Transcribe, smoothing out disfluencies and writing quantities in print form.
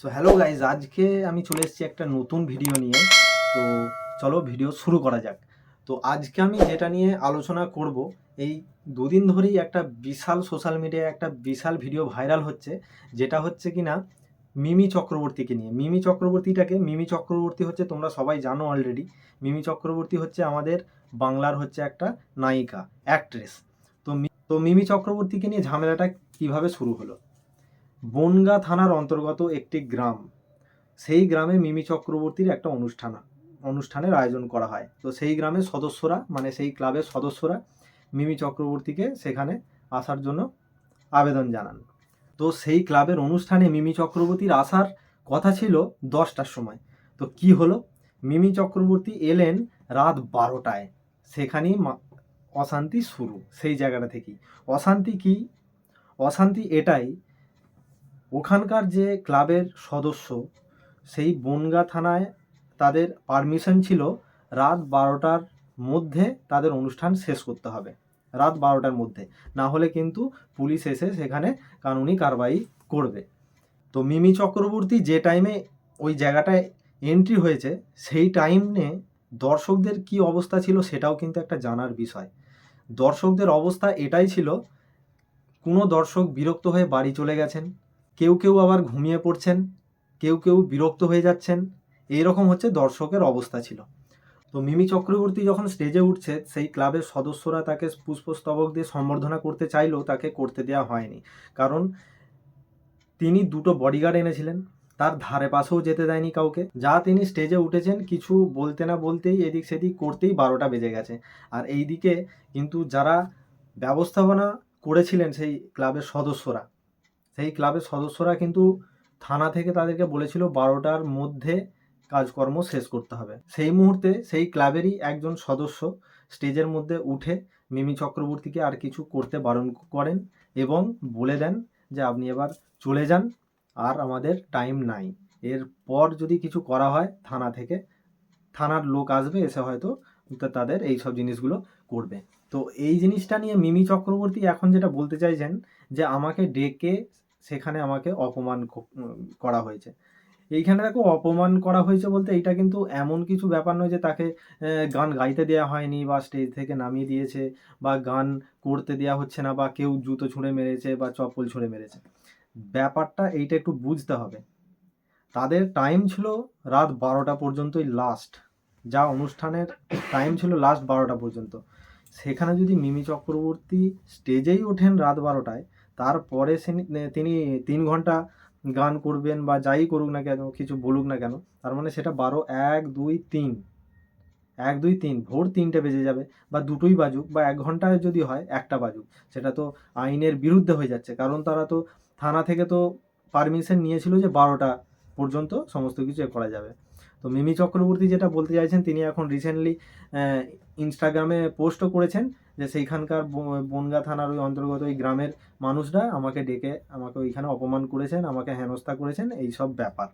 So hello guys, আজকে আমি চলে এসেছি একটা নতুন ভিডিও নিয়ে। তো চলো ভিডিও শুরু করা যাক। তো আজকে আমি যেটা নিয়ে আলোচনা করব, এই দুদিন ধরেই একটা বিশাল সোশ্যাল মিডিয়ায় একটা বিশাল ভিডিও ভাইরাল হচ্ছে, যেটা হচ্ছে কি না মিমি চক্রবর্তীকে নিয়ে। মিমি চক্রবর্তী হচ্ছে, তোমরা সবাই জানো অলরেডি, মিমি চক্রবর্তী হচ্ছে আমাদের বাংলার হচ্ছে একটা নায়িকা, অ্যাক্ট্রেস। তো মিমি চক্রবর্তীকে নিয়ে ঝামেলাটা কিভাবে শুরু হলো। বনগাঁ থানার অন্তর্গত একটি গ্রাম, সেই গ্রামে মিমি চক্রবর্তীর একটা অনুষ্ঠানের আয়োজন করা হয়। তো সেই গ্রামের সদস্যরা, মানে সেই ক্লাবের সদস্যরা মিমি চক্রবর্তীকে সেখানে আসার জন্য আবেদন জানান। তো সেই ক্লাবের অনুষ্ঠানে মিমি চক্রবর্তীর আসার কথা ছিল 10টার সময়। তো কি হলো, মিমি চক্রবর্তী এলেন রাত 12টায়। সেখানেই অশান্তি শুরু, সেই জায়গাটা থেকেই। অশান্তি এটাই, ওখানকার যে ক্লাবের সদস্য, সেই বনগাঁ থানায় তাদের পারমিশন ছিল রাত 12টার মধ্যে তাদের অনুষ্ঠান শেষ করতে হবে, রাত 12টার মধ্যে, না হলে কিন্তু পুলিশ এসে সেখানে কানুনি কারবাই করবে। তো মিমি চক্রবর্তী যে টাইমে ওই জায়গাটায় এন্ট্রি হয়েছে, সেই টাইমে দর্শকদের কি অবস্থা ছিল সেটাও কিন্তু একটা জানার বিষয়। দর্শকদের অবস্থা এটাই ছিল, কোনো দর্শক বিরক্ত হয়ে বাড়ি চলে গেছেন, কেউ আবার ঘুমিয়ে পড়ছেন, কেউ বিরক্ত হয়ে যাচ্ছেন। এইরকম হচ্ছে দর্শকের অবস্থা ছিল। তো মিমি চক্রবর্তী যখন স্টেজে উঠছে, সেই ক্লাবের সদস্যরা তাকে পুষ্পস্তবক দিয়ে সম্বর্ধনা করতে চাইলেও তাকে করতে দেওয়া হয়নি, কারণ তিনি দুটো বডিগার্ড এনেছিলেন, তার ধারে পাশেও যেতে দেয়নি কাউকে। যা তিনি স্টেজে উঠেছেন, কিছু বলতে না বলতেই এদিক সেদিক করতেই 12টা বেজে গেছে। আর এইদিকে কিন্তু যারা ব্যবস্থাপনা করেছিলেন সেই ক্লাবের সদস্যরা কিন্তু থানা থেকে তাদেরকে বলেছিল 12টার মধ্যে কাজকর্ম শেষ করতে হবে। সেই মুহূর্তে সেই ক্লাবেরই একজন সদস্য স্টেজের মধ্যে উঠে মিমি চক্রবর্তীকে আর কিছু করতে বারণ করেন এবং বলে দেন যে আপনি এবার চলে যান, আর আমাদের টাইম নাই। এরপর যদি কিছু করা হয় থানার লোক আসবে, এসে হয়তো তাদের এই সব জিনিসগুলো করবে। তো এই জিনিসটা নিয়ে মিমি চক্রবর্তী এখন যেটা বলতে চাইছেন, যে আমাকে ডেকে সেখানে আমাকে অপমান করা হয়েছে। এইখানে দেখো, অপমান করা হয়েছে বলতে এইটা কিন্তু এমন কিছু ব্যাপার নয় যে তাকে গান গাইতে দেওয়া হয়নি বা স্টেজ থেকে নামিয়ে দিয়েছে বা গান করতে দেওয়া হচ্ছে না বা কেউ জুতো ছুঁড়ে মেরেছে বা চপ্পল ছুঁড়ে মেরেছে। ব্যাপারটা এইটা একটু বুঝতে হবে। তাদের টাইম ছিল রাত 12টা পর্যন্তই, লাস্ট যা অনুষ্ঠানের টাইম ছিল লাস্ট 12টা পর্যন্ত। সেখানে যদি মিমি চক্রবর্তী স্টেজেই ওঠেন রাত 12টায়, তারপরে তিনি 3 ঘন্টা গান করবেন বা যাই করুক না কেন, কিছু বলুক না কেন, তার মানে সেটা 12, 1, 2, 3, 1, 2, 3 ভোর 3টে বেজে যাবে, বা দুটোই বাজুক, বা 1 ঘন্টায় যদি হয় 1টা বাজুক, সেটা তো আইনের বিরুদ্ধে হয়ে যাচ্ছে। কারণ তারা তো থানা থেকে তো পারমিশন নিয়েছিল যে 12টা পর্যন্ত সমস্ত কিছু করা যাবে। তো মিমি চক্রবর্তী যেটা বলতে চাইছেন, তিনি এখন রিসেন্টলি ইনস্টাগ্রামে পোস্টও করেছেন যে সেইখানকার বনগাঁ থানার ওই অন্তর্গত ওই গ্রামের মানুষরা আমাকে ডেকে আমাকে ওইখানে অপমান করেছেন, আমাকে হেনস্থা করেছেন, এই সব ব্যাপার।